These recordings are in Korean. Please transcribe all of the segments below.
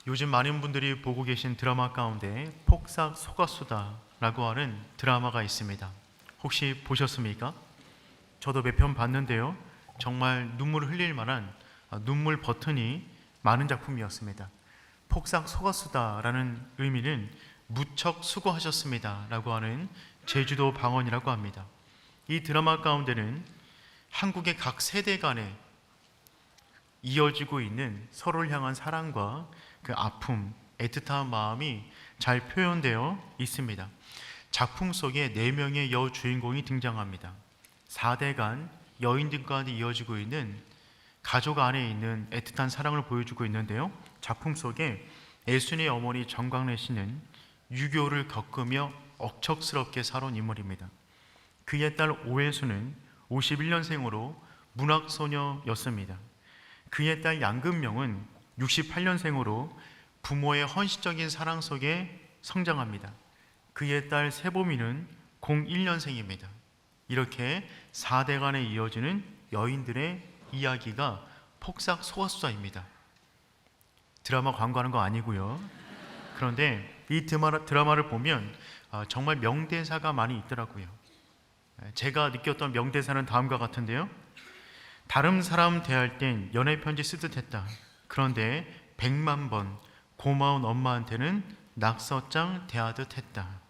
요즘 많은 분들이 보고 계신 드라마 가운데 폭삭 속았수다라고 하는 드라마가 있습니다. 혹시 보셨습니까? 저도 몇 편 봤는데요. 정말 눈물을 흘릴 만한 눈물 버튼이 많은 작품이었습니다. 폭삭 속았수다라는 의미는 무척 수고하셨습니다 라고 하는 제주도 방언이라고 합니다. 이 드라마 가운데는 한국의 각 세대 간에 이어지고 있는 서로를 향한 사랑과 그 아픔, 애틋한 마음이 잘 표현되어 있습니다. 작품 속에 4명의 여주인공이 등장합니다. 4대간 여인들 가운데 이어지고 있는 가족 안에 있는 애틋한 사랑을 보여주고 있는데요. 작품 속에 애순이의 어머니 정광래 씨는 유교를 겪으며 억척스럽게 살아온 인물입니다. 그의 딸 오혜수는 51년생으로 문학소녀였습니다. 그의 딸 양금명은 68년생으로 부모의 헌신적인 사랑 속에 성장합니다. 그의 딸 세보미는 01년생입니다. 이렇게 4대간에 이어지는 여인들의 이야기가 폭삭 속았수다입니다. 드라마 광고하는 거 아니고요. 그런데 이 드라마를 보면 정말 명대사가 많이 있더라고요. 제가 느꼈던 명대사는 다음과 같은데요. 다른 사람 대할 땐 연애편지 쓰듯 했다. 그런데 100만 번 고마운 엄마한테는 낙서장 대하듯 했다.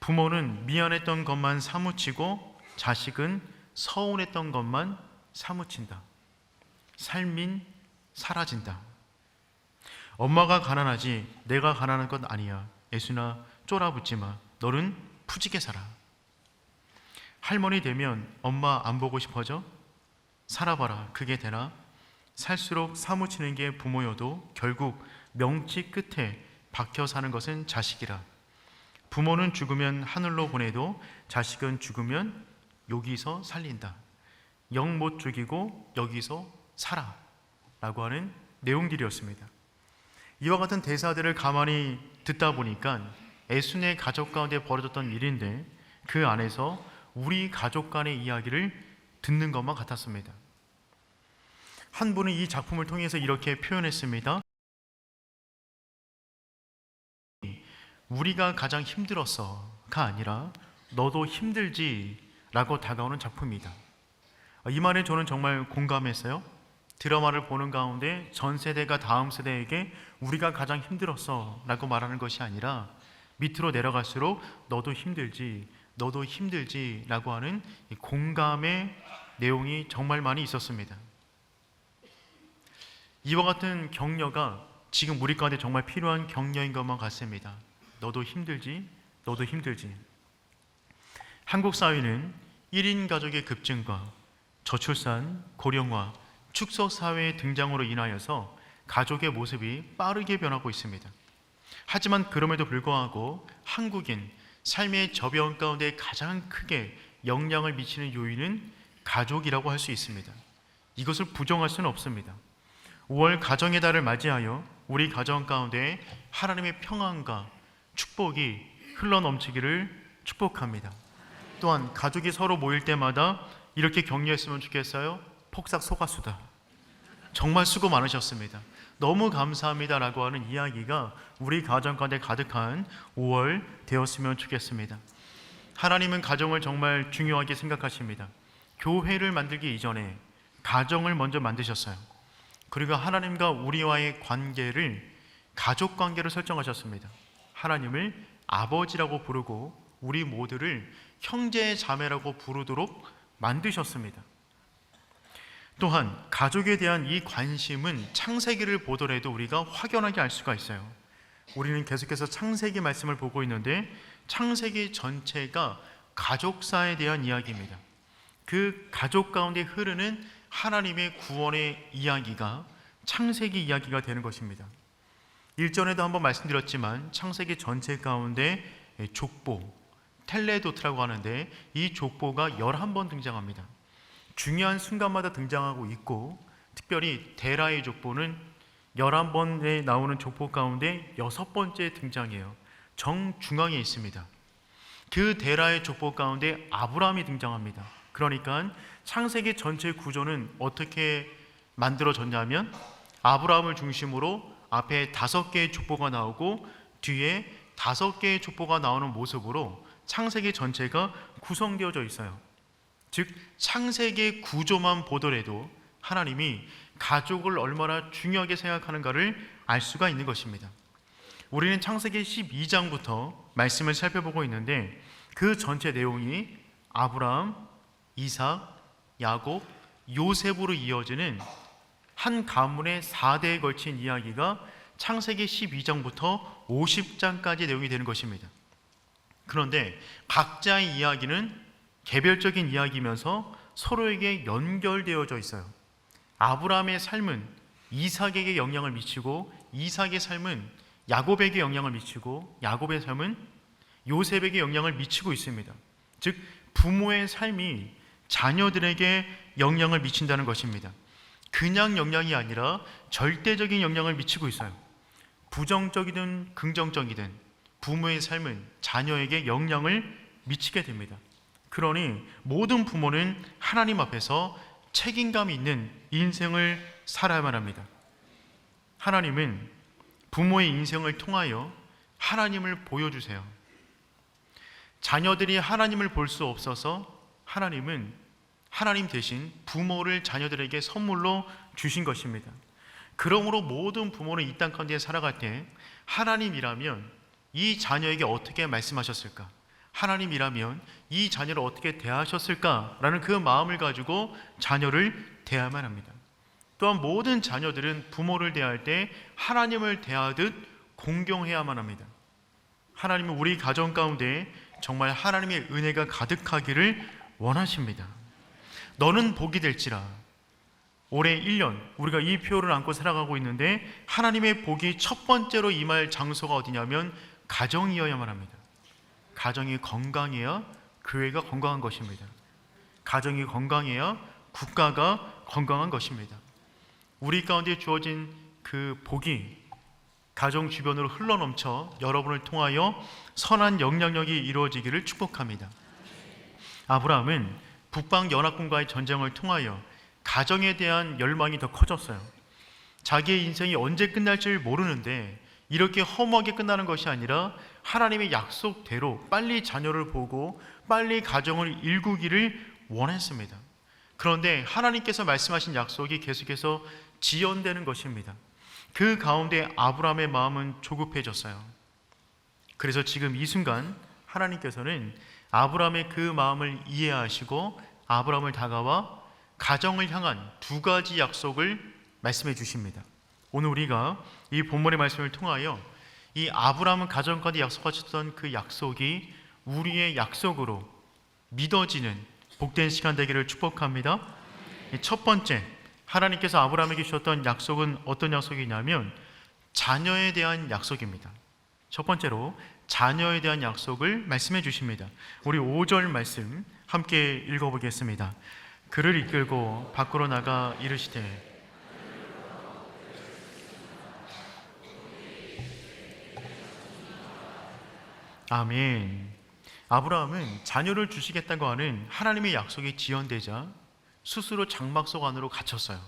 부모는 미안했던 것만 사무치고 자식은 서운했던 것만 사무친다. 삶인 사라진다. 엄마가 가난하지 내가 가난한 것 아니야. 애순아 쫄아붙지 마. 너는 푸지게 살아. 할머니 되면 엄마 안 보고 싶어져? 살아봐라. 그게 되나? 살수록 사무치는 게 부모여도 결국 명치 끝에 박혀 사는 것은 자식이라. 부모는 죽으면 하늘로 보내도 자식은 죽으면 여기서 살린다. 영 못 죽이고 여기서 살아 라고 하는 내용들이었습니다. 이와 같은 대사들을 가만히 듣다 보니까 애순의 가족 가운데 벌어졌던 일인데 그 안에서 우리 가족 간의 이야기를 듣는 것만 같았습니다. 한 분은 이 작품을 통해서 이렇게 표현했습니다. 우리가 가장 힘들었어가 아니라 너도 힘들지 라고 다가오는 작품이다. 이 말에 저는 정말 공감했어요. 드라마를 보는 가운데 전 세대가 다음 세대에게 우리가 가장 힘들었어 라고 말하는 것이 아니라 밑으로 내려갈수록 너도 힘들지 라고 하는 공감의 내용이 정말 많이 있었습니다. 이와 같은 격려가 지금 우리 가운데 정말 필요한 격려인 것만 같습니다. 너도 힘들지. 한국 사회는 1인 가족의 급증과 저출산, 고령화, 축소 사회의 등장으로 인하여서 가족의 모습이 빠르게 변하고 있습니다. 하지만 그럼에도 불구하고 한국인 삶의 저변 가운데 가장 크게 영향을 미치는 요인은 가족이라고 할 수 있습니다. 이것을 부정할 수는 없습니다. 5월 가정의 달을 맞이하여 우리 가정 가운데 하나님의 평안과 축복이 흘러넘치기를 축복합니다. 또한 가족이 서로 모일 때마다 이렇게 격려했으면 좋겠어요. 폭삭 속았수다. 정말 수고 많으셨습니다. 너무 감사합니다 라고 하는 이야기가 우리 가정 가운데 가득한 5월 되었으면 좋겠습니다. 하나님은 가정을 정말 중요하게 생각하십니다. 교회를 만들기 이전에 가정을 먼저 만드셨어요. 그리고 하나님과 우리와의 관계를 가족 관계로 설정하셨습니다. 하나님을 아버지라고 부르고 우리 모두를 형제 자매라고 부르도록 만드셨습니다. 또한 가족에 대한 이 관심은 창세기를 보더라도 우리가 확연하게 알 수가 있어요. 우리는 계속해서 창세기 말씀을 보고 있는데 창세기 전체가 가족사에 대한 이야기입니다. 그 가족 가운데 흐르는 하나님의 구원의 이야기가 창세기 이야기가 되는 것입니다. 일전에도 한번 말씀드렸지만 창세기 전체 가운데 족보, 텔레도트라고 하는데 이 족보가 11번 등장합니다. 중요한 순간마다 등장하고 있고 특별히 데라의 족보는 11번에 나오는 족보 가운데 6번째 등장해요. 정중앙에 있습니다. 그 데라의 족보 가운데 아브라함이 등장합니다. 그러니까 창세기 전체 구조는 어떻게 만들어졌냐면 아브라함을 중심으로 앞에 5개의 족보가 나오고 뒤에 5개의 족보가 나오는 모습으로 창세기 전체가 구성되어져 있어요. 즉 창세기의 구조만 보더라도 하나님이 가족을 얼마나 중요하게 생각하는가를 알 수가 있는 것입니다. 우리는 창세기 12장부터 말씀을 살펴보고 있는데 그 전체 내용이 아브라함, 이삭, 야곱, 요셉으로 이어지는 한 가문의 4대에 걸친 이야기가 창세기 12장부터 50장까지 내용이 되는 것입니다. 그런데 각자의 이야기는 개별적인 이야기이면서 서로에게 연결되어져 있어요. 아브라함의 삶은 이삭에게 영향을 미치고 이삭의 삶은 야곱에게 영향을 미치고 야곱의 삶은 요셉에게 영향을 미치고 있습니다. 즉 부모의 삶이 자녀들에게 영향을 미친다는 것입니다. 그냥 영향이 아니라 절대적인 영향을 미치고 있어요. 부정적이든 긍정적이든 부모의 삶은 자녀에게 영향을 미치게 됩니다. 그러니 모든 부모는 하나님 앞에서 책임감 있는 인생을 살아야만 합니다. 하나님은 부모의 인생을 통하여 하나님을 보여주세요. 자녀들이 하나님을 볼 수 없어서 하나님은 하나님 대신 부모를 자녀들에게 선물로 주신 것입니다. 그러므로 모든 부모는 이 땅 가운데 살아갈 때 하나님이라면 이 자녀에게 어떻게 말씀하셨을까? 하나님이라면 이 자녀를 어떻게 대하셨을까라는 그 마음을 가지고 자녀를 대해야만 합니다. 또한 모든 자녀들은 부모를 대할 때 하나님을 대하듯 공경해야만 합니다. 하나님은 우리 가정 가운데 정말 하나님의 은혜가 가득하기를 원하십니다. 너는 복이 될지라. 올해 1년 우리가 이 표를 안고 살아가고 있는데 하나님의 복이 첫 번째로 임할 장소가 어디냐면 가정이어야만 합니다. 가정이 건강해야 교회가 건강한 것입니다. 가정이 건강해야 국가가 건강한 것입니다. 우리 가운데 주어진 그 복이 가정 주변으로 흘러넘쳐 여러분을 통하여 선한 영향력이 이루어지기를 축복합니다. 아브라함은 북방연합군과의 전쟁을 통하여 가정에 대한 열망이 더 커졌어요. 자기의 인생이 언제 끝날지 모르는데 이렇게 허무하게 끝나는 것이 아니라 하나님의 약속대로 빨리 자녀를 보고 빨리 가정을 일구기를 원했습니다. 그런데 하나님께서 말씀하신 약속이 계속해서 지연되는 것입니다. 그 가운데 아브라함의 마음은 조급해졌어요. 그래서 지금 이 순간 하나님께서는 아브라함의 그 마음을 이해하시고 아브라함을 다가와 가정을 향한 2가지 약속을 말씀해 주십니다. 오늘 우리가 이 본문의 말씀을 통하여 이 아브라함은 가정 가운데 약속하셨던 그 약속이 우리의 약속으로 믿어지는 복된 시간 되기를 축복합니다. 첫 번째, 하나님께서 아브라함에게 주셨던 약속은 어떤 약속이냐면 자녀에 대한 약속입니다. 첫 번째로 자녀에 대한 약속을 말씀해 주십니다. 우리 5절 말씀 함께 읽어보겠습니다. 그를 이끌고 밖으로 나가 이르시되 아멘. 아브라함은 자녀를 주시겠다고 하는 하나님의 약속이 지연되자 스스로 장막 속 안으로 갇혔어요.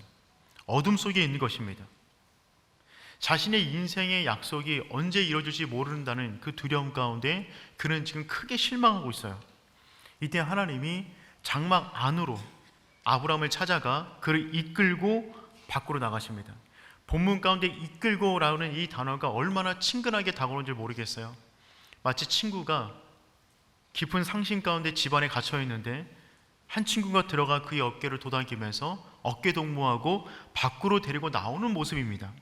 어둠 속에 있는 것입니다. 자신의 인생의 약속이 언제 이루어질지 모른다는 그 두려움 가운데 그는 지금 크게 실망하고 있어요. 이때 하나님이 장막 안으로 아브라함을 찾아가 그를 이끌고 밖으로 나가십니다. 본문 가운데 이끌고라는 이 단어가 얼마나 친근하게 다가오는지 모르겠어요. 마치 친구가 깊은 상심 가운데 집안에 갇혀 있는데 한 친구가 들어가 그의 어깨를 도당기면서 어깨 동무하고 밖으로 데리고 나오는 모습입니다.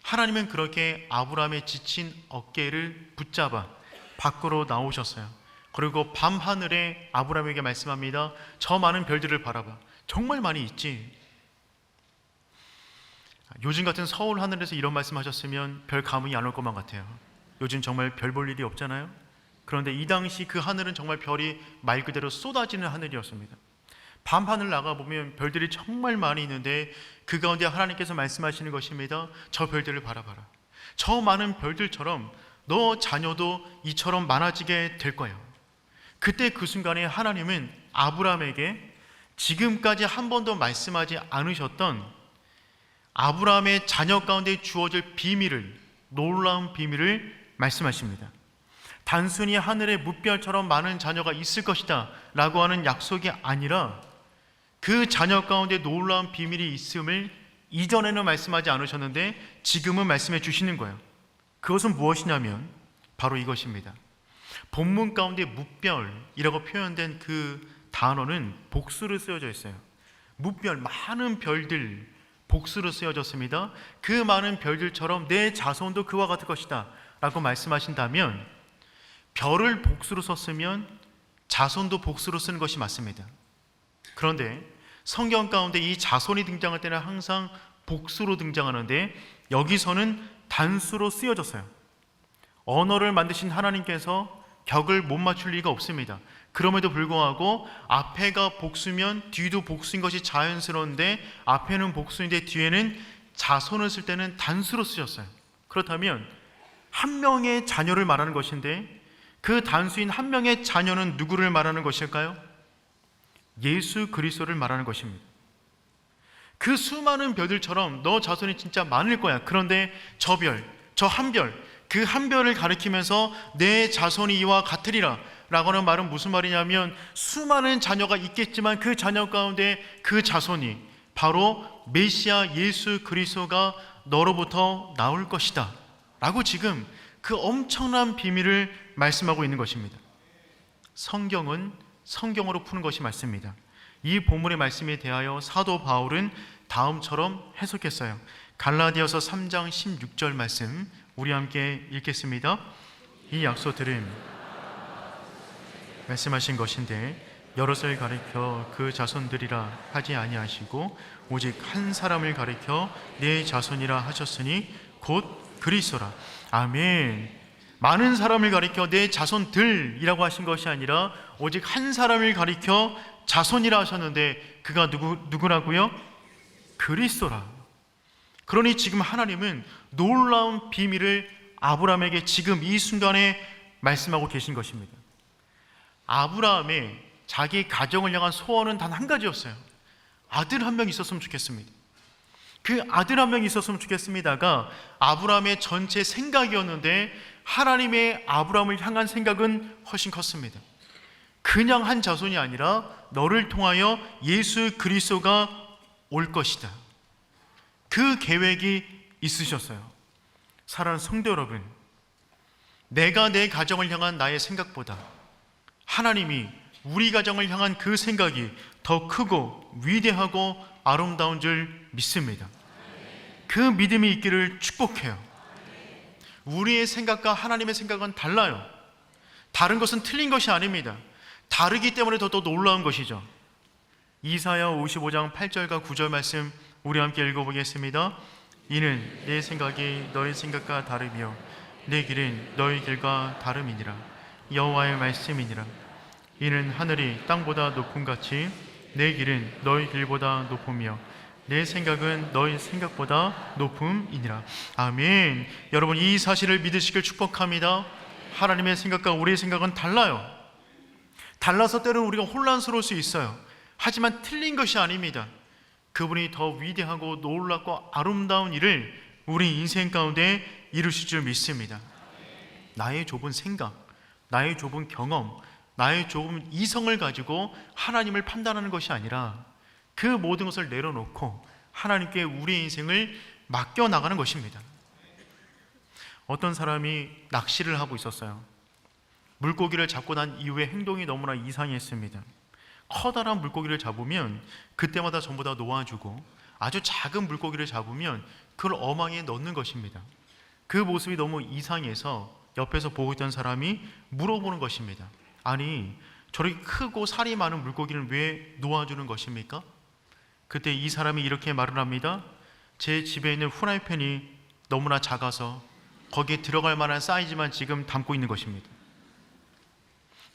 하나님은 그렇게 아브라함의 지친 어깨를 붙잡아 밖으로 나오셨어요. 그리고 밤하늘에 아브라함에게 말씀합니다. 저 많은 별들을 바라봐. 정말 많이 있지. 요즘 같은 서울 하늘에서 이런 말씀하셨으면 별 감흥이 안 올 것만 같아요. 요즘 정말 별 볼 일이 없잖아요. 그런데 이 당시 그 하늘은 정말 별이 말 그대로 쏟아지는 하늘이었습니다. 밤하늘 나가보면 별들이 정말 많이 있는데 그 가운데 하나님께서 말씀하시는 것입니다. 저 별들을 바라봐라. 저 많은 별들처럼 너 자녀도 이처럼 많아지게 될 거예요. 그때 그 순간에 하나님은 아브라함에게 지금까지 한 번도 말씀하지 않으셨던 아브라함의 자녀 가운데 주어질 비밀을, 놀라운 비밀을 말씀하십니다. 단순히 하늘의 뭇별처럼 많은 자녀가 있을 것이다 라고 하는 약속이 아니라 그 자녀 가운데 놀라운 비밀이 있음을 이전에는 말씀하지 않으셨는데 지금은 말씀해 주시는 거예요. 그것은 무엇이냐면 바로 이것입니다. 본문 가운데 뭇별이라고 표현된 그 단어는 복수로 쓰여져 있어요. 뭇별, 많은 별들, 복수로 쓰여졌습니다. 그 많은 별들처럼 내 자손도 그와 같을 것이다 라고 말씀하신다면, 별을 복수로 썼으면 자손도 복수로 쓰는 것이 맞습니다. 그런데 성경 가운데 이 자손이 등장할 때는 항상 복수로 등장하는데 여기서는 단수로 쓰여졌어요. 언어를 만드신 하나님께서 격을 못 맞출 리가 없습니다. 그럼에도 불구하고 앞에가 복수면 뒤도 복수인 것이 자연스러운데, 앞에는 복수인데 뒤에는 자손을 쓸 때는 단수로 쓰셨어요. 그렇다면 한 명의 자녀를 말하는 것인데 그 단수인 한 명의 자녀는 누구를 말하는 것일까요? 예수 그리스도를 말하는 것입니다. 그 수많은 별들처럼 너 자손이 진짜 많을 거야. 그런데 저 별, 저 한 별, 그 한 별을 가리키면서 내 자손이 이와 같으리라 라고 하는 말은 무슨 말이냐면, 수많은 자녀가 있겠지만 그 자녀 가운데 그 자손이 바로 메시아 예수 그리스도가 너로부터 나올 것이다 라고 지금 그 엄청난 비밀을 말씀하고 있는 것입니다. 성경은 성경으로 푸는 것이 맞습니다. 이 본문의 말씀에 대하여 사도 바울은 다음처럼 해석했어요. 갈라디아서 3장 16절 말씀 우리 함께 읽겠습니다. 이 약속들은 말씀하신 것인데 여럿을 가리켜 그 자손들이라 하지 아니하시고 오직 한 사람을 가리켜 내 자손이라 하셨으니 곧 그리스도라. 아멘. 많은 사람을 가리켜 내 자손들이라고 하신 것이 아니라 오직 한 사람을 가리켜 자손이라 하셨는데 그가 누구라고요? 그리스도라. 그러니 지금 하나님은 놀라운 비밀을 아브라함에게 지금 이 순간에 말씀하고 계신 것입니다. 아브라함의 자기 가정을 향한 소원은 단 한 가지였어요. 아들 한 명 있었으면 좋겠습니다. 그 아들 한 명 있었으면 좋겠습니다가 아브라함의 전체 생각이었는데, 하나님의 아브라함을 향한 생각은 훨씬 컸습니다. 그냥 한 자손이 아니라 너를 통하여 예수 그리스도가 올 것이다. 그 계획이 있으셨어요. 사랑하는 성도 여러분, 내가 내 가정을 향한 나의 생각보다 하나님이 우리 가정을 향한 그 생각이 더 크고 위대하고 아름다운 줄 믿습니다. 그 믿음이 있기를 축복해요. 우리의 생각과 하나님의 생각은 달라요. 다른 것은 틀린 것이 아닙니다. 다르기 때문에 더 놀라운 것이죠. 이사야 55장 8절과 9절 말씀 우리 함께 읽어보겠습니다. 이는 내 생각이 너희 생각과 다르며 내 길은 너희 길과 다름이니라. 여호와의 말씀이니라. 이는 하늘이 땅보다 높음같이 내 길은 너희 길보다 높으며 내 생각은 너희 생각보다 높음이니라. 아멘. 여러분, 이 사실을 믿으시길 축복합니다. 하나님의 생각과 우리의 생각은 달라요. 달라서 때로는 우리가 혼란스러울 수 있어요. 하지만 틀린 것이 아닙니다. 그분이 더 위대하고 놀랍고 아름다운 일을 우리 인생 가운데 이루실 줄 믿습니다. 나의 좁은 생각, 나의 좁은 경험, 나의 좁은 이성을 가지고 하나님을 판단하는 것이 아니라 그 모든 것을 내려놓고 하나님께 우리의 인생을 맡겨나가는 것입니다. 어떤 사람이 낚시를 하고 있었어요. 물고기를 잡고 난 이후에 행동이 너무나 이상했습니다. 커다란 물고기를 잡으면 그때마다 전부 다 놓아주고, 아주 작은 물고기를 잡으면 그걸 어망에 넣는 것입니다. 그 모습이 너무 이상해서 옆에서 보고 있던 사람이 물어보는 것입니다. 아니, 저렇게 크고 살이 많은 물고기를 왜 놓아주는 것입니까? 그때 이 사람이 이렇게 말을 합니다. 제 집에 있는 후라이팬이 너무나 작아서 거기에 들어갈 만한 사이즈만 지금 담고 있는 것입니다.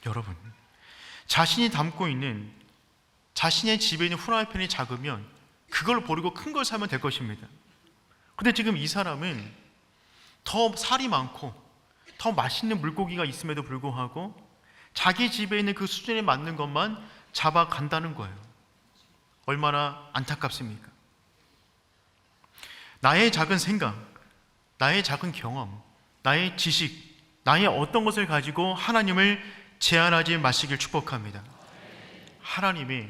여러분, 자신이 담고 있는, 자신의 집에 있는 후라이팬이 작으면 그걸 버리고 큰 걸 사면 될 것입니다. 근데 지금 이 사람은 더 살이 많고 더 맛있는 물고기가 있음에도 불구하고 자기 집에 있는 그 수준에 맞는 것만 잡아간다는 거예요. 얼마나 안타깝습니까? 나의 작은 생각, 나의 작은 경험, 나의 지식, 나의 어떤 것을 가지고 하나님을 제한하지 마시길 축복합니다. 하나님이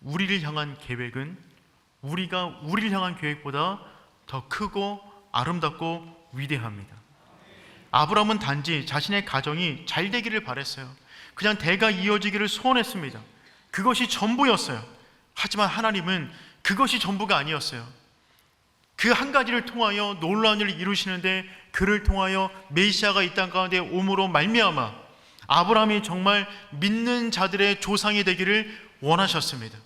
우리를 향한 계획은 우리가 우리를 향한 계획보다 더 크고 아름답고 위대합니다. 아브라함은 단지 자신의 가정이 잘 되기를 바랬어요. 그냥 대가 이어지기를 소원했습니다. 그것이 전부였어요. 하지만 하나님은 그것이 전부가 아니었어요. 그 한 가지를 통하여 놀라운 일을 이루시는데, 그를 통하여 메시아가 이 땅 가운데 옴으로 말미암아 아브라함이 정말 믿는 자들의 조상이 되기를 원하셨습니다.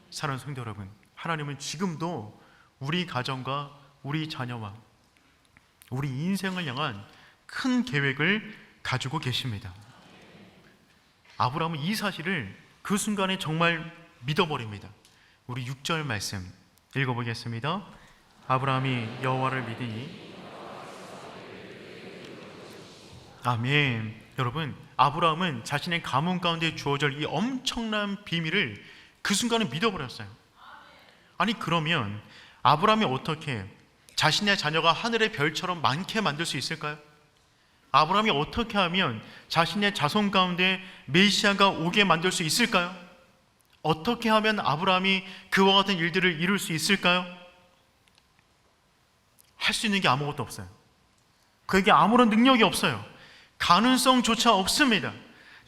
사랑하는 성도 여러분, 하나님은 지금도 우리 가정과 우리 자녀와 우리 인생을 향한 큰 계획을 가지고 계십니다. 아브라함은 이 사실을 그 순간에 정말 믿어버립니다. 우리 6절 말씀 읽어보겠습니다. 아브라함이 여호와를 믿으니. 아멘. 여러분, 아브라함은 자신의 가문 가운데 주어질 이 엄청난 비밀을 그 순간에 믿어버렸어요. 아니, 그러면 아브라함이 어떻게 자신의 자녀가 하늘의 별처럼 많게 만들 수 있을까요? 아브라함이 어떻게 하면 자신의 자손 가운데 메시아가 오게 만들 수 있을까요? 어떻게 하면 아브라함이 그와 같은 일들을 이룰 수 있을까요? 할 수 있는 게 아무것도 없어요. 그에게 아무런 능력이 없어요. 가능성조차 없습니다.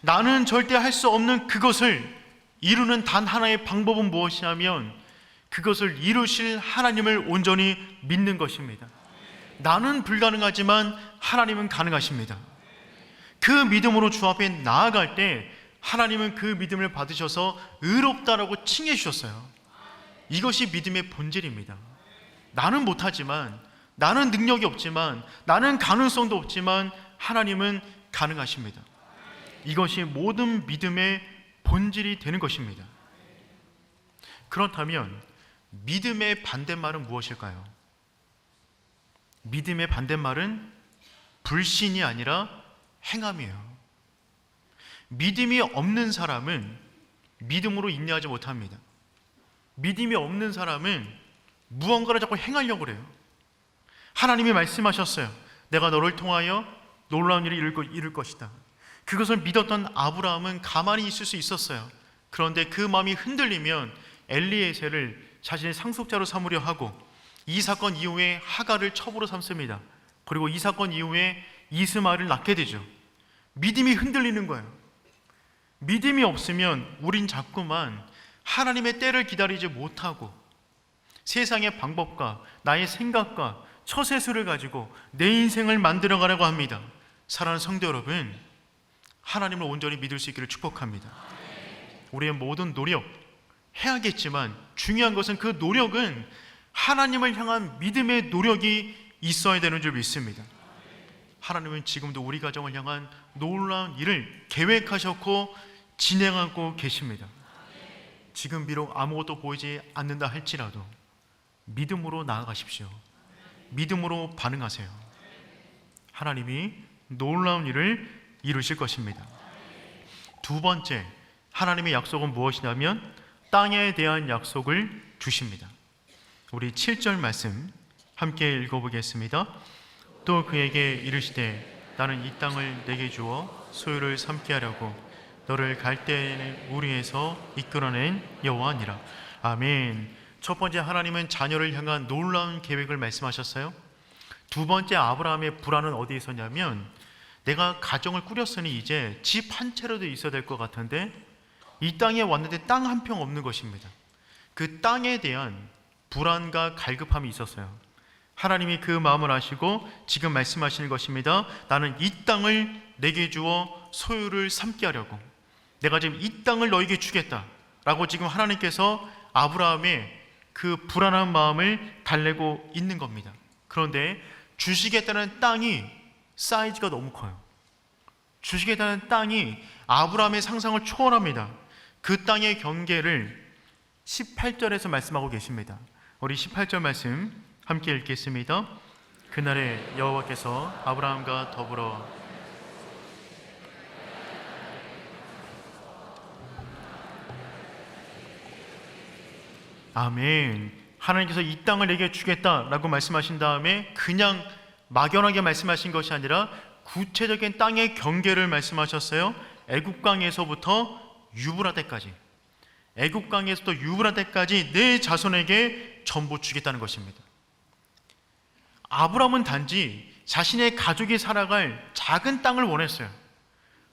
나는 절대 할 수 없는 그것을 이루는 단 하나의 방법은 무엇이냐면 그것을 이루실 하나님을 온전히 믿는 것입니다. 나는 불가능하지만 하나님은 가능하십니다. 그 믿음으로 주 앞에 나아갈 때 하나님은 그 믿음을 받으셔서 의롭다라고 칭해 주셨어요. 이것이 믿음의 본질입니다. 나는 못하지만, 나는 능력이 없지만, 나는 가능성도 없지만 하나님은 가능하십니다. 이것이 모든 믿음의 본질이 되는 것입니다. 그렇다면 믿음의 반대말은 무엇일까요? 믿음의 반대말은 불신이 아니라 행함이에요. 믿음이 없는 사람은 믿음으로 인내하지 못합니다. 믿음이 없는 사람은 무언가를 자꾸 행하려고 그래요. 하나님이 말씀하셨어요. 내가 너를 통하여 놀라운 일을 이룰 것이다. 그것을 믿었던 아브라함은 가만히 있을 수 있었어요. 그런데 그 마음이 흔들리면 엘리에셀을 자신의 상속자로 삼으려 하고, 이 사건 이후에 하갈을 첩으로 삼습니다. 그리고 이 사건 이후에 이스마엘을 낳게 되죠. 믿음이 흔들리는 거예요. 믿음이 없으면 우린 자꾸만 하나님의 때를 기다리지 못하고 세상의 방법과 나의 생각과 처세술을 가지고 내 인생을 만들어가려고 합니다. 사랑하는 성도 여러분, 하나님을 온전히 믿을 수 있기를 축복합니다. 우리의 모든 노력 해야겠지만 중요한 것은 그 노력은 하나님을 향한 믿음의 노력이 있어야 되는 줄 믿습니다. 하나님은 지금도 우리 가정을 향한 놀라운 일을 계획하셨고 진행하고 계십니다. 지금 비록 아무것도 보이지 않는다 할지라도 믿음으로 나아가십시오. 믿음으로 반응하세요. 하나님이 놀라운 일을 이루실 것입니다. 두 번째, 하나님의 약속은 무엇이냐면 땅에 대한 약속을 주십니다. 우리 7절 말씀 함께 읽어보겠습니다. 또 그에게 이르시되 나는 이 땅을 내게 주어 소유를 삼게 하려고 너를 갈대의 우리에서 이끌어낸 여호와니라. 아멘. 첫 번째, 하나님은 자녀를 향한 놀라운 계획을 말씀하셨어요. 두 번째, 아브라함의 불안은 어디에 있었냐면 내가 가정을 꾸렸으니 이제 집 한 채라도 있어야 될 것 같은데 이 땅에 왔는데 땅 한 평 없는 것입니다. 그 땅에 대한 불안과 갈급함이 있었어요. 하나님이 그 마음을 아시고 지금 말씀하시는 것입니다. 나는 이 땅을 내게 주어 소유를 삼게 하려고, 내가 지금 이 땅을 너에게 주겠다 라고 지금 하나님께서 아브라함의 그 불안한 마음을 달래고 있는 겁니다. 그런데 주시겠다는 땅이 사이즈가 너무 커요. 주시겠다는 땅이 아브라함의 상상을 초월합니다. 그 땅의 경계를 18절에서 말씀하고 계십니다. 우리 18절 말씀 함께 읽겠습니다. 그날에 여호와께서 아브라함과 더불어 아멘. 하나님께서 이 땅을 내게 주겠다라고 말씀하신 다음에 그냥 막연하게 말씀하신 것이 아니라 구체적인 땅의 경계를 말씀하셨어요. 애굽강에서부터 유브라데까지, 애굽강에서부터 유브라데까지 내 자손에게 전부 주겠다는 것입니다. 아브라함은 단지 자신의 가족이 살아갈 작은 땅을 원했어요.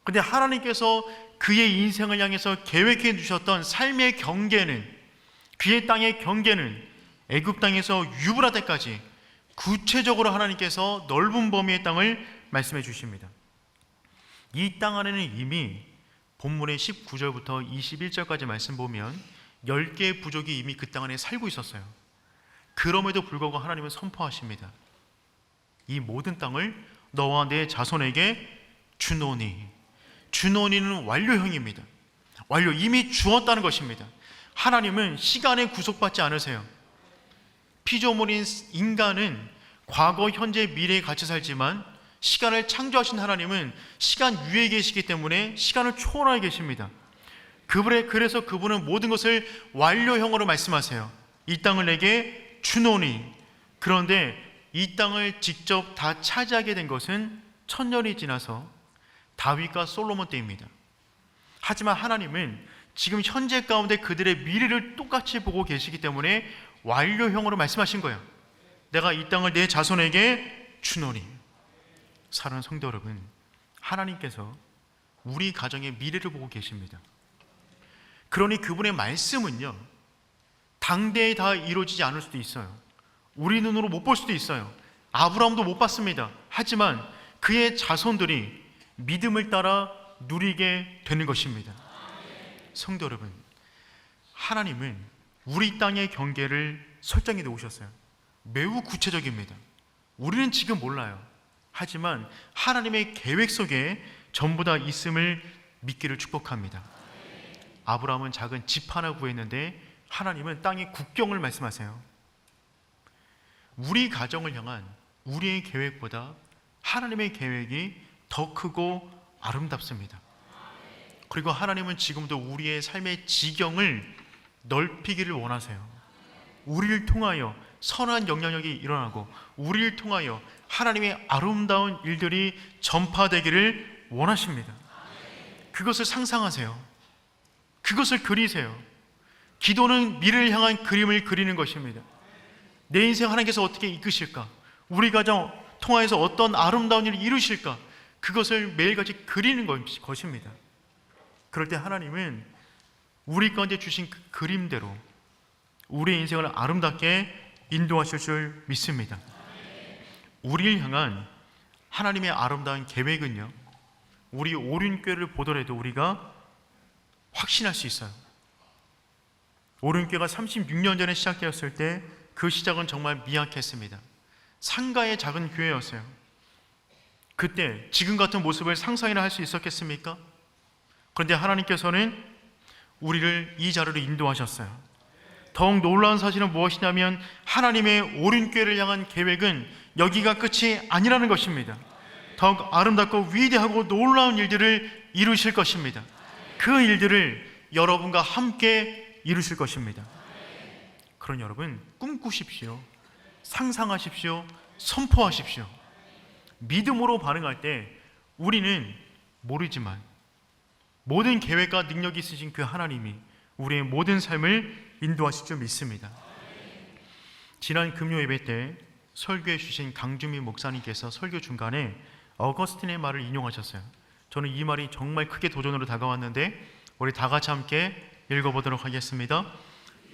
그런데 하나님께서 그의 인생을 향해서 계획해 주셨던 삶의 경계는, 그의 땅의 경계는 애굽 땅에서 유브라데까지 구체적으로 하나님께서 넓은 범위의 땅을 말씀해 주십니다. 이 땅 안에는 이미 본문의 19절부터 21절까지 말씀 보면 10개의 부족이 이미 그 땅 안에 살고 있었어요. 그럼에도 불구하고 하나님은 선포하십니다. 이 모든 땅을 너와 내 자손에게 주노니. 주노니는 완료형입니다. 완료, 이미 주었다는 것입니다. 하나님은 시간에 구속받지 않으세요. 피조물인 인간은 과거, 현재, 미래에 같이 살지만 시간을 창조하신 하나님은 시간 위에 계시기 때문에 시간을 초월하게 계십니다. 그래서 그분은 모든 것을 완료형으로 말씀하세요. 이 땅을 내게 주노니. 그런데 이 땅을 직접 다 차지하게 된 것은 1000년이 지나서 다윗과 솔로몬 때입니다. 하지만 하나님은 지금 현재 가운데 그들의 미래를 똑같이 보고 계시기 때문에 완료형으로 말씀하신 거예요. 내가 이 땅을 내 자손에게 주노니. 사랑하는 성도 여러분, 하나님께서 우리 가정의 미래를 보고 계십니다. 그러니 그분의 말씀은요, 당대에 다 이루어지지 않을 수도 있어요. 우리 눈으로 못 볼 수도 있어요. 아브라함도 못 봤습니다. 하지만 그의 자손들이 믿음을 따라 누리게 되는 것입니다. 성도 여러분, 하나님은 우리 땅의 경계를 설정해 놓으셨어요. 매우 구체적입니다. 우리는 지금 몰라요. 하지만 하나님의 계획 속에 전부 다 있음을 믿기를 축복합니다. 아브라함은 작은 집 하나 구했는데 하나님은 땅의 국경을 말씀하세요. 우리 가정을 향한 우리의 계획보다 하나님의 계획이 더 크고 아름답습니다. 그리고 하나님은 지금도 우리의 삶의 지경을 넓히기를 원하세요. 우리를 통하여 선한 영향력이 일어나고 우리를 통하여 하나님의 아름다운 일들이 전파되기를 원하십니다. 그것을 상상하세요. 그것을 그리세요. 기도는 미래를 향한 그림을 그리는 것입니다. 내 인생 하나님께서 어떻게 이끄실까? 우리 가정 통하여서 어떤 아름다운 일을 이루실까? 그것을 매일같이 그리는 것입니다. 그럴 때 하나님은 우리 가운데 주신 그 그림대로 우리의 인생을 아름답게 인도하실 줄 믿습니다. 우리를 향한 하나님의 아름다운 계획은요, 우리 오륜교회를 보더라도 우리가 확신할 수 있어요. 오륜교회가 36년 전에 시작되었을 때 그 시작은 정말 미약했습니다. 상가의 작은 교회였어요. 그때 지금 같은 모습을 상상이나 할 수 있었겠습니까? 그런데 하나님께서는 우리를 이 자리로 인도하셨어요. 더욱 놀라운 사실은 무엇이냐면 하나님의 오륜교회를 향한 계획은 여기가 끝이 아니라는 것입니다. 더욱 아름답고 위대하고 놀라운 일들을 이루실 것입니다. 그 일들을 여러분과 함께 이루실 것입니다. 그러니 여러분, 꿈꾸십시오. 상상하십시오. 선포하십시오. 믿음으로 반응할 때 우리는 모르지만 모든 계획과 능력이 있으신 그 하나님이 우리의 모든 삶을 인도하실 줄 믿습니다. 지난 금요 예배 때 설교해 주신 강주미 목사님께서 설교 중간에 어거스틴의 말을 인용하셨어요. 저는 이 말이 정말 크게 도전으로 다가왔는데 우리 다 같이 함께 읽어보도록 하겠습니다.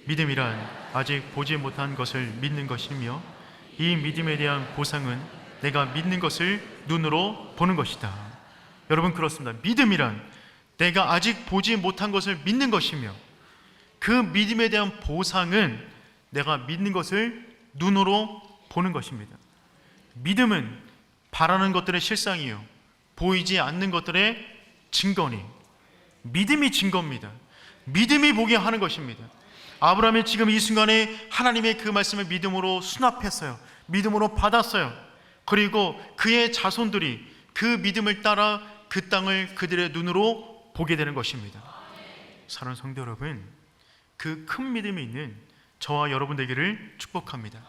믿음이란 아직 보지 못한 것을 믿는 것이며 이 믿음에 대한 보상은 내가 믿는 것을 눈으로 보는 것이다. 여러분, 그렇습니다. 믿음이란 내가 아직 보지 못한 것을 믿는 것이며 그 믿음에 대한 보상은 내가 믿는 것을 눈으로 보는 것입니다. 믿음은 바라는 것들의 실상이요, 보이지 않는 것들의 증거니, 믿음이 증거입니다. 믿음이 보게 하는 것입니다. 아브라함이 지금 이 순간에 하나님의 그 말씀을 믿음으로 수납했어요. 믿음으로 받았어요. 그리고 그의 자손들이 그 믿음을 따라 그 땅을 그들의 눈으로 보게 되는 것입니다. 사랑하는 성도 여러분, 그 큰 믿음이 있는 저와 여러분 되기를 축복합니다.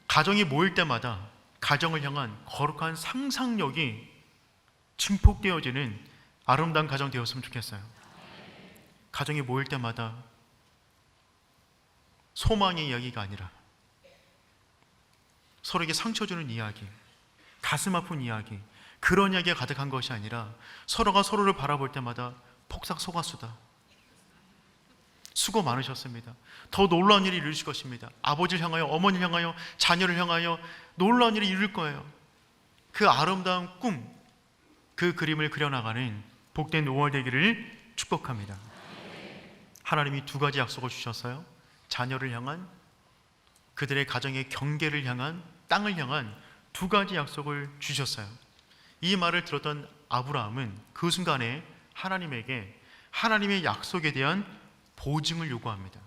가정이 모일 때마다 가정을 향한 거룩한 상상력이 증폭되어지는 아름다운 가정 되었으면 좋겠어요. 가정이 모일 때마다 소망의 이야기가 아니라 서로에게 상처 주는 이야기, 가슴 아픈 이야기, 그런 이야기가 가득한 것이 아니라 서로가 서로를 바라볼 때마다 폭삭 속았수다. 수고 많으셨습니다. 더 놀라운 일이 이루실 것입니다. 아버지를 향하여, 어머니를 향하여, 자녀를 향하여 놀라운 일이 이룰 거예요. 그 아름다운 꿈, 그 그림을 그려나가는 복된 5월 되기를 축복합니다. 하나님이 두 가지 약속을 주셨어요. 자녀를 향한, 그들의 가정의 경계를 향한, 땅을 향한 두 가지 약속을 주셨어요. 이 말을 들었던 아브라함은 그 순간에 하나님에게 하나님의 약속에 대한 보증을 요구합니다.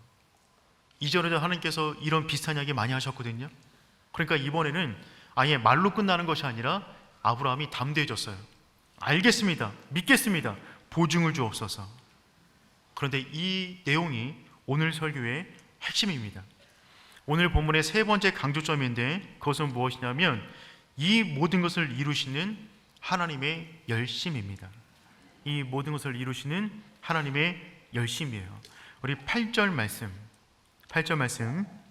이전에도 하나님께서 이런 비슷한 이야기 많이 하셨거든요. 그러니까 이번에는 아예 말로 끝나는 것이 아니라 아브라함이 담대해졌어요. 알겠습니다. 믿겠습니다. 보증을 주옵소서. 그런데 이 내용이 오늘 설교의 핵심입니다. 오늘 본문의 세 번째 강조점인데 그것은 무엇이냐면 이 모든 것을 이루시는 하나님의 열심입니다. 이 모든 것을 이루시는 하나님의 열심이에요. 우리 8절 말씀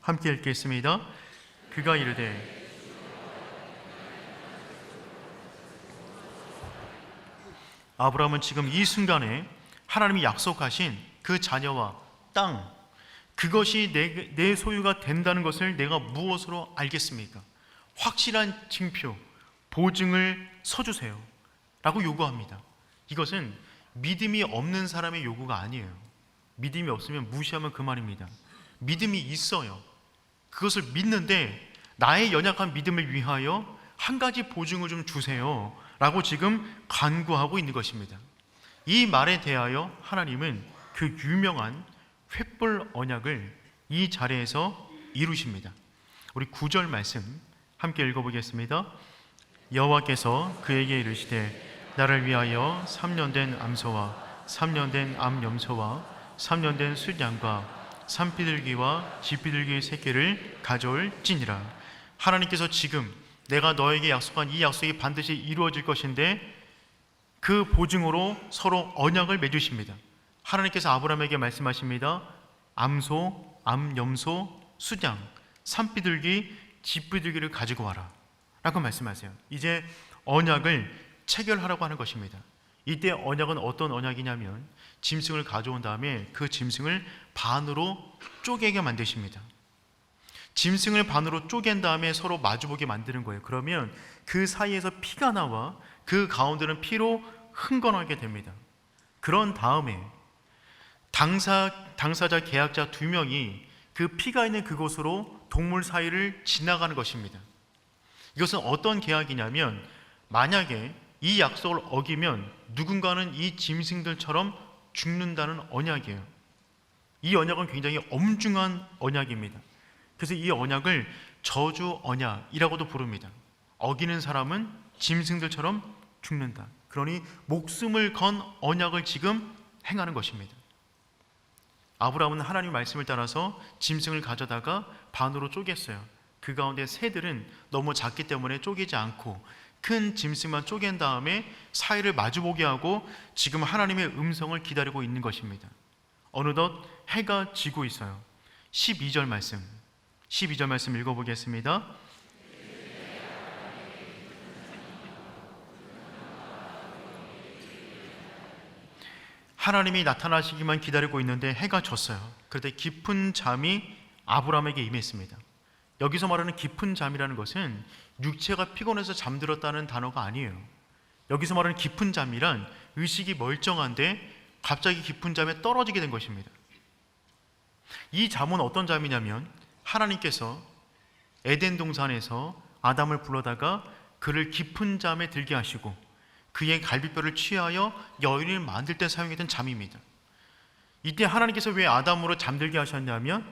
함께 읽겠습니다. 그가 이르되 아브라함은 지금 이 순간에 하나님이 약속하신 그 자녀와 땅, 그것이 내 소유가 된다는 것을 내가 무엇으로 알겠습니까? 확실한 징표, 보증을 서주세요 라고 요구합니다. 이것은 믿음이 없는 사람의 요구가 아니에요. 믿음이 없으면 무시하면 그만입니다. 믿음이 있어요. 그것을 믿는데 나의 연약한 믿음을 위하여 한 가지 보증을 좀 주세요 라고 지금 간구하고 있는 것입니다. 이 말에 대하여 하나님은 그 유명한 횃불 언약을 이 자리에서 이루십니다. 우리 9절 말씀 함께 읽어보겠습니다. 여호와께서 그에게 이르시되 나를 위하여 3년 된 암소와 3년 된 암염소와 3년 된 숫양과 산비둘기와 쥐비둘기의 새끼를 가져올지니라. 하나님께서 지금 내가 너에게 약속한 이 약속이 반드시 이루어질 것인데 그 보증으로 서로 언약을 맺으십니다. 하나님께서 아브라함에게 말씀하십니다. 암소, 암염소, 숫양, 산비둘기, 쥐비둘기를 가지고 와라 라고 말씀하세요. 이제 언약을 체결하라고 하는 것입니다. 이때 언약은 어떤 언약이냐면 짐승을 가져온 다음에 그 짐승을 반으로 쪼개게 만드십니다. 짐승을 반으로 쪼갠 다음에 서로 마주보게 만드는 거예요. 그러면 그 사이에서 피가 나와 그 가운데는 피로 흥건하게 됩니다. 그런 다음에 당사자 계약자 2명이 그 피가 있는 그곳으로 동물 사이를 지나가는 것입니다. 이것은 어떤 계약이냐면 만약에 이 약속을 어기면 누군가는 이 짐승들처럼 죽는다는 언약이에요. 이 언약은 굉장히 엄중한 언약입니다. 그래서 이 언약을 저주 언약이라고도 부릅니다. 어기는 사람은 짐승들처럼 죽는다. 그러니 목숨을 건 언약을 지금 행하는 것입니다. 아브라함은 하나님의 말씀을 따라서 짐승을 가져다가 반으로 쪼갰어요. 그 가운데 새들은 너무 작기 때문에 쪼개지 않고 큰 짐승만 쪼갠 다음에 사이를 마주보게 하고 지금 하나님의 음성을 기다리고 있는 것입니다. 어느덧 해가 지고 있어요. 12절 말씀 읽어보겠습니다. 하나님이 나타나시기만 기다리고 있는데 해가 졌어요. 그런데 깊은 잠이 아브라함에게 임했습니다. 여기서 말하는 깊은 잠이라는 것은 육체가 피곤해서 잠들었다는 단어가 아니에요. 여기서 말하는 깊은 잠이란 의식이 멀쩡한데 갑자기 깊은 잠에 떨어지게 된 것입니다. 이 잠은 어떤 잠이냐면 하나님께서 에덴 동산에서 아담을 불러다가 그를 깊은 잠에 들게 하시고 그의 갈비뼈를 취하여 여인을 만들 때 사용했던 잠입니다. 이때 하나님께서 왜 아담으로 잠들게 하셨냐면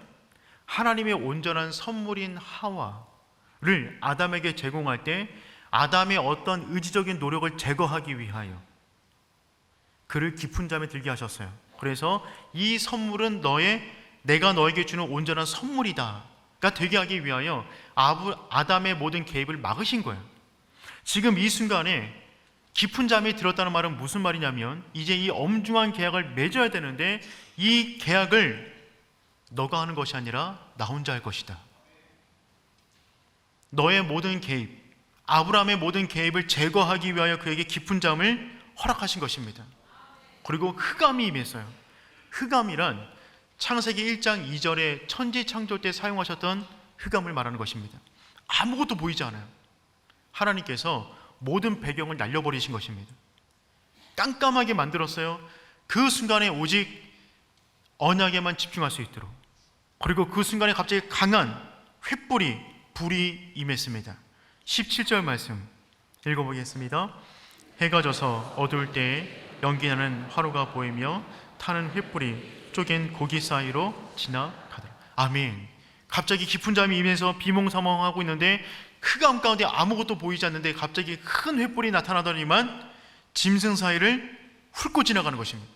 하나님의 온전한 선물인 하와를 아담에게 제공할 때 아담의 어떤 의지적인 노력을 제거하기 위하여 그를 깊은 잠에 들게 하셨어요. 그래서 이 선물은 너의 내가 너에게 주는 온전한 선물이다가 되게 하기 위하여 아담의 모든 개입을 막으신 거예요. 지금 이 순간에 깊은 잠이 들었다는 말은 무슨 말이냐면 이제 이 엄중한 계약을 맺어야 되는데 이 계약을 너가 하는 것이 아니라 나 혼자 할 것이다. 너의 모든 개입, 아브라함의 모든 개입을 제거하기 위하여 그에게 깊은 잠을 허락하신 것입니다. 그리고 흑암이 임했어요. 흑암이란 창세기 1장 2절에 천지 창조 때 사용하셨던 흑암을 말하는 것입니다. 아무것도 보이지 않아요. 하나님께서 모든 배경을 날려버리신 것입니다. 깜깜하게 만들었어요. 그 순간에 오직 언약에만 집중할 수 있도록. 그리고 그 순간에 갑자기 강한 횃불이 불이 임했습니다. 17절 말씀 읽어보겠습니다. 해가 져서 어두울 때에 연기나는 화로가 보이며 타는 횃불이 쪼갠 고기 사이로 지나가더라. 아멘. 갑자기 깊은 잠이 임해서 비몽사몽하고 있는데 흑암 가운데 아무것도 보이지 않는데 갑자기 큰 횃불이 나타나더니만 짐승 사이를 훑고 지나가는 것입니다.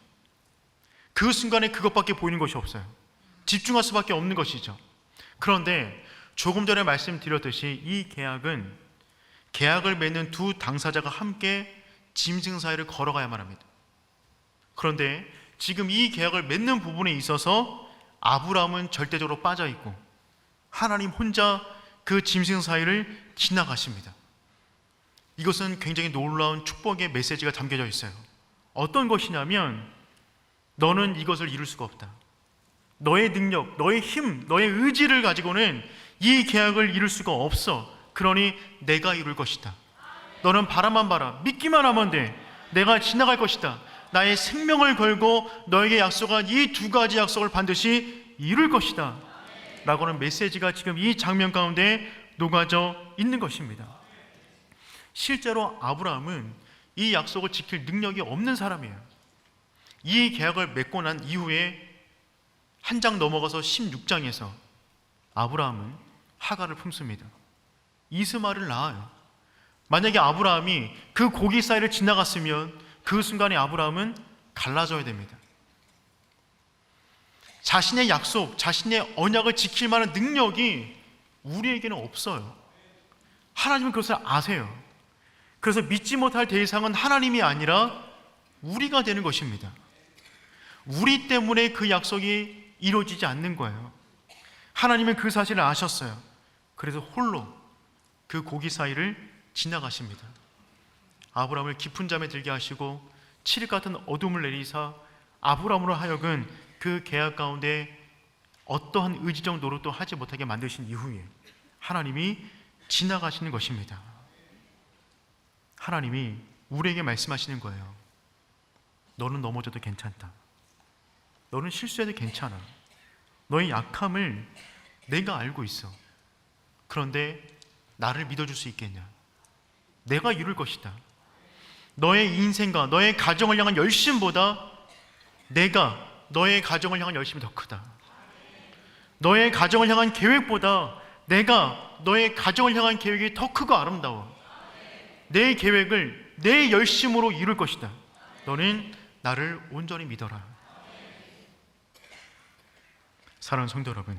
그 순간에 그것밖에 보이는 것이 없어요. 집중할 수밖에 없는 것이죠. 그런데 조금 전에 말씀드렸듯이 이 계약은 계약을 맺는 두 당사자가 함께 짐승 사이를 걸어가야만 합니다. 그런데 지금 이 계약을 맺는 부분에 있어서 아브라함은 절대적으로 빠져 있고 하나님 혼자 그 짐승 사이를 지나가십니다. 이것은 굉장히 놀라운 축복의 메시지가 담겨져 있어요. 어떤 것이냐면 너는 이것을 이룰 수가 없다. 너의 능력, 너의 힘, 너의 의지를 가지고는 이 계약을 이룰 수가 없어. 그러니 내가 이룰 것이다. 너는 바라만 봐라. 믿기만 하면 돼. 내가 지나갈 것이다. 나의 생명을 걸고 너에게 약속한 이 두 가지 약속을 반드시 이룰 것이다 라고는 메시지가 지금 이 장면 가운데 녹아져 있는 것입니다. 실제로 아브라함은 이 약속을 지킬 능력이 없는 사람이에요. 이 계약을 맺고 난 이후에 한 장 넘어가서 16장에서 아브라함은 하갈을 품습니다. 이스마엘을 낳아요. 만약에 아브라함이 그 고기 사이를 지나갔으면 그 순간에 아브라함은 갈라져야 됩니다. 자신의 약속, 자신의 언약을 지킬 만한 능력이 우리에게는 없어요. 하나님은 그것을 아세요. 그래서 믿지 못할 대상은 하나님이 아니라 우리가 되는 것입니다. 우리 때문에 그 약속이 이루어지지 않는 거예요. 하나님은 그 사실을 아셨어요. 그래서 홀로 그 고기 사이를 지나가십니다. 아브라함을 깊은 잠에 들게 하시고 칠흑 같은 어둠을 내리사 아브라함으로 하여금 그 계약 가운데 어떠한 의지적 노력도 하지 못하게 만드신 이후에 하나님이 지나가시는 것입니다. 하나님이 우리에게 말씀하시는 거예요. 너는 넘어져도 괜찮다. 너는 실수해도 괜찮아. 너의 약함을 내가 알고 있어. 그런데 나를 믿어줄 수 있겠냐? 내가 이룰 것이다. 너의 인생과 너의 가정을 향한 열심보다 내가 너의 가정을 향한 열심이 더 크다. 너의 가정을 향한 계획보다 내가 너의 가정을 향한 계획이 더 크고 아름다워. 내 계획을 내 열심으로 이룰 것이다. 너는 나를 온전히 믿어라. 사랑하는 성도 여러분,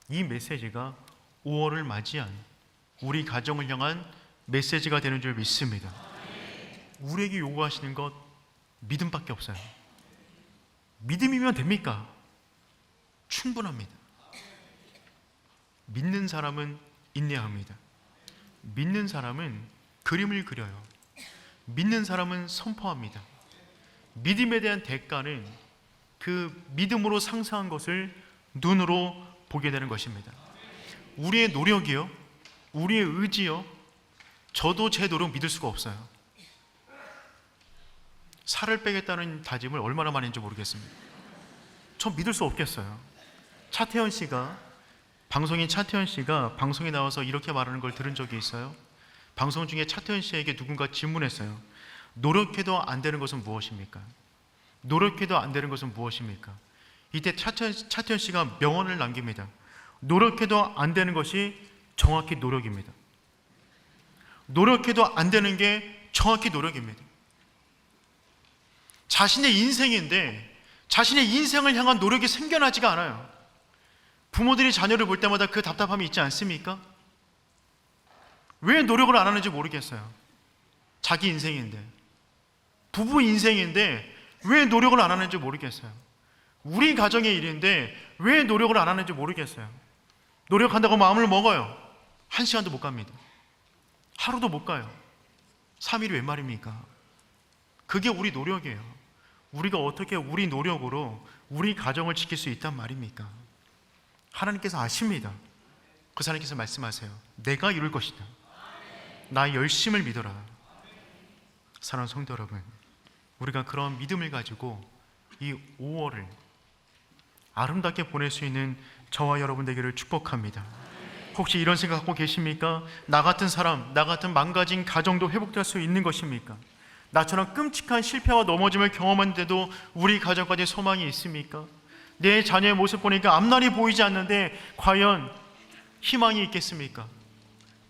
이 메시지가 5월을 맞이한 우리 가정을 향한 메시지가 되는 줄 믿습니다. 우리에게 요구하시는 것 믿음밖에 없어요. 믿음이면 됩니까? 충분합니다. 믿는 사람은 인내합니다. 믿는 사람은 그림을 그려요. 믿는 사람은 선포합니다. 믿음에 대한 대가는 그 믿음으로 상상한 것을 눈으로 보게 되는 것입니다. 우리의 노력이요, 우리의 의지요, 저도 제 노력 믿을 수가 없어요. 살을 빼겠다는 다짐을 얼마나 많이 했는지 모르겠습니다. 전 믿을 수 없겠어요. 방송인 차태현 씨가 방송에 나와서 이렇게 말하는 걸 들은 적이 있어요. 방송 중에 차태현 씨에게 누군가 질문했어요. 노력해도 안 되는 것은 무엇입니까? 노력해도 안 되는 것은 무엇입니까? 이때 차태현 씨가 명언을 남깁니다. 노력해도 안 되는 것이 정확히 노력입니다. 노력해도 안 되는 게 정확히 노력입니다. 자신의 인생인데 자신의 인생을 향한 노력이 생겨나지가 않아요. 부모들이 자녀를 볼 때마다 그 답답함이 있지 않습니까? 왜 노력을 안 하는지 모르겠어요. 자기 인생인데, 부부 인생인데 왜 노력을 안 하는지 모르겠어요. 우리 가정의 일인데 왜 노력을 안 하는지 모르겠어요. 노력한다고 마음을 먹어요. 1시간도 못 갑니다. 하루도 못 가요. 3일이 웬 말입니까? 그게 우리 노력이에요. 우리가 어떻게 우리 노력으로 우리 가정을 지킬 수 있단 말입니까? 하나님께서 아십니다. 그 하나님께서 말씀하세요. 내가 이룰 것이다. 나의 열심을 믿어라. 사랑하는 성도 여러분, 우리가 그런 믿음을 가지고 이 5월을 아름답게 보낼 수 있는 저와 여러분 되기를 축복합니다. 혹시 이런 생각 갖고 계십니까? 나 같은 사람, 나 같은 망가진 가정도 회복될 수 있는 것입니까? 나처럼 끔찍한 실패와 넘어짐을 경험했는데도 우리 가정까지 소망이 있습니까? 내 자녀의 모습 보니까 앞날이 보이지 않는데 과연 희망이 있겠습니까?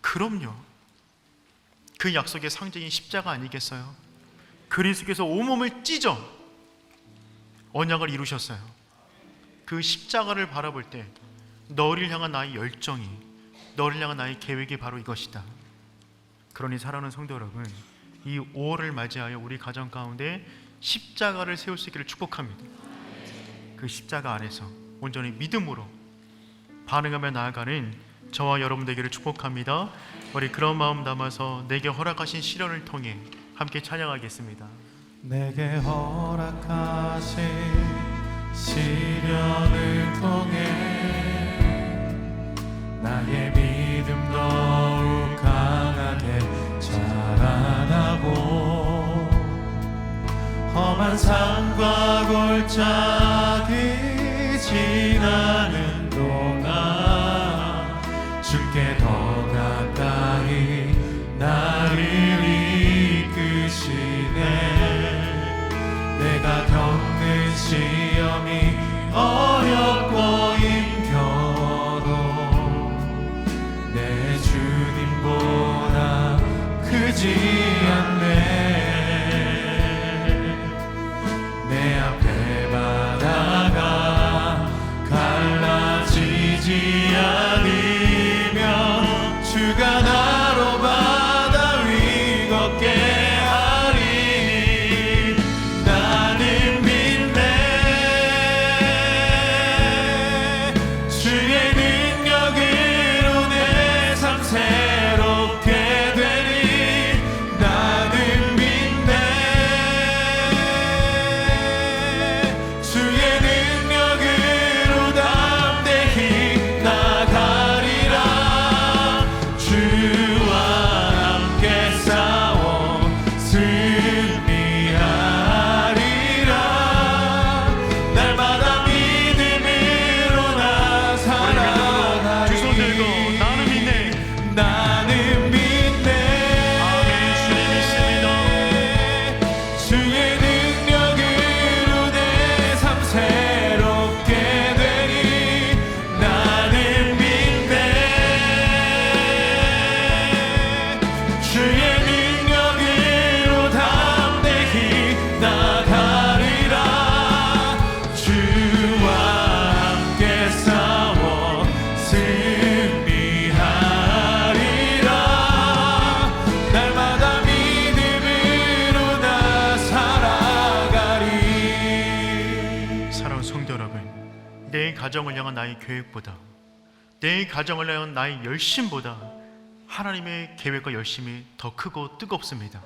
그럼요. 그 약속의 상징인 십자가 아니겠어요? 그리스도께서 온몸을 찢어 언약을 이루셨어요. 그 십자가를 바라볼 때 너를 향한 나의 열정이, 너를 향한 나의 계획이 바로 이것이다. 그러니 사랑하는 성도 여러분, 이 5월을 맞이하여 우리 가정 가운데 십자가를 세울 수 있기를 축복합니다. 그 십자가 안에서 온전히 믿음으로 반응하며 나아가는 저와 여러분 되기를 축복합니다. 우리 그런 마음 담아서 내게 허락하신 시련을 통해 함께 찬양하겠습니다. 내게 허락하신 시련을 통해 나의 믿음 더욱 강하게 자라나고 험한 산과 골짜기 지나는 동안 주께 더 가까이 나를 이끄시네. 내가 겪는 시험이 어렵고 힘겨워도 내 주님보다 크지 않네. 내 앞에 바다가 갈라지지 않으면 주가 나로 바다 위 걷게 하리. 나는 믿네. 주의 능력으로 내 삶 새롭게 되리. 나는 믿네. 주의 능력으로 담대히 나가리라. 주와 함께 싸워 승리하리라. 날마다 믿음으로 나 살아가리. 두 손 들고 나는 믿네. 나는 믿네. 아멘. 주님 믿습니다. 주의 능력으로 내 삶 새롭게 되리. 나는 믿네. 주의 능력으로 담대히 나가리라. 주와 함께 싸워 승리하리라. 날마다 믿음으로 나 살아가리. 사랑하는 성도 여러분, 내 가정을 향한 나의 계획보다, 내 가정을 향한 나의 열심보다 하나님의 계획과 열심이 더 크고 뜨겁습니다.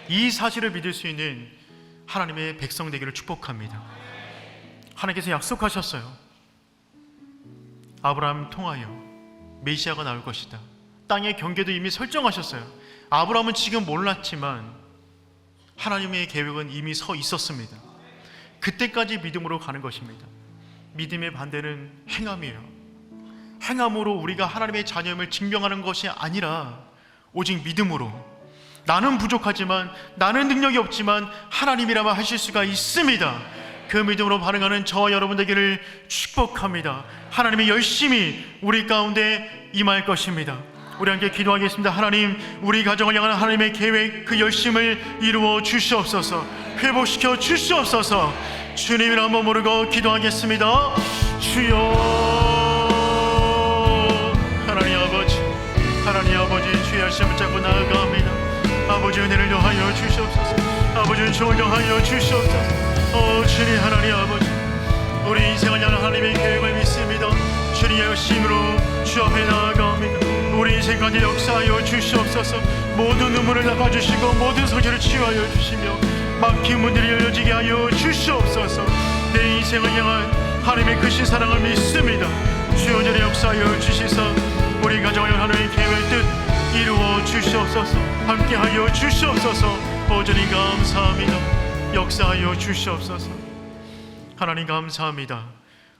이 사실을 믿을 수 있는 하나님의 백성 되기를 축복합니다. 하나님께서 약속하셨어요. 아브라함 통하여 메시아가 나올 것이다. 땅의 경계도 이미 설정하셨어요. 아브라함은 지금 몰랐지만 하나님의 계획은 이미 서 있었습니다. 그때까지 믿음으로 가는 것입니다. 믿음의 반대는 행함이에요. 행함으로 우리가 하나님의 자녀임을 증명하는 것이 아니라 오직 믿음으로, 나는 부족하지만, 나는 능력이 없지만 하나님이라면 하실 수가 있습니다. 그 믿음으로 반응하는 저와 여러분 되기를 축복합니다. 하나님의 열심히 우리 가운데 임할 것입니다. 우리 함께 기도하겠습니다. 하나님, 우리 가정을 향한 하나님의 계획, 그 열심을 이루어 주시옵소서. 회복시켜 주시옵소서. 주님을 한번 모르고 기도하겠습니다. 주여, 하나님 아버지, 하나님 아버지, 주의 말씀을 잡고 나아갑니다. 아버지, 은혜를 더하여 주시옵소서. 아버지, 은총을 더하여 주시옵소서. 주님 하나님 아버지, 우리 인생을 향한 하나님의 계획을 믿습니다. 주님의 열심으로 주 앞에 나아갑니다. 우리 인생 가운데 역사하여 주시옵소서. 모든 눈물을 닦아주시고 모든 소재를 치유하여 주시며 막힌 문들이 열려지게 하여 주시옵소서. 내 인생을 향한 하나님의 크신 사랑을 믿습니다. 주여, 오늘의 역사하여 주시사 우리 가정을 향한 하나님의 계획을 뜻 이루어 주시옵소서. 함께하여 주시옵소서. 오전히 감사합니다. 역사하여 주시옵소서. 하나님 감사합니다.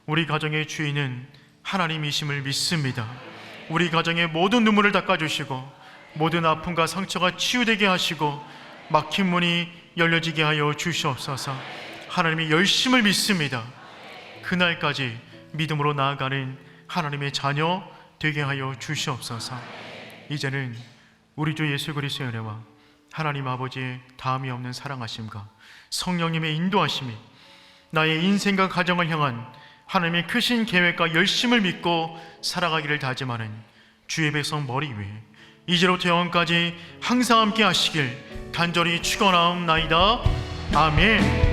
우리 가정의 주인은 하나님이심을 믿습니다. 우리 가정의 모든 눈물을 닦아주시고 모든 아픔과 상처가 치유되게 하시고 막힌 문이 열려지게 하여 주시옵소서. 하나님의 열심을 믿습니다. 그날까지 믿음으로 나아가는 하나님의 자녀 되게 하여 주시옵소서. 이제는 우리 주 예수 그리스도의 은혜와 하나님 아버지의 다함이 없는 사랑하심과 성령님의 인도하심이 나의 인생과 가정을 향한 하나님의 크신 계획과 열심을 믿고 살아가기를 다짐하는 주의 백성 머리 위에 이제로부터 영원까지 항상 함께 하시길 간절히 축원하옵나이다. 아멘.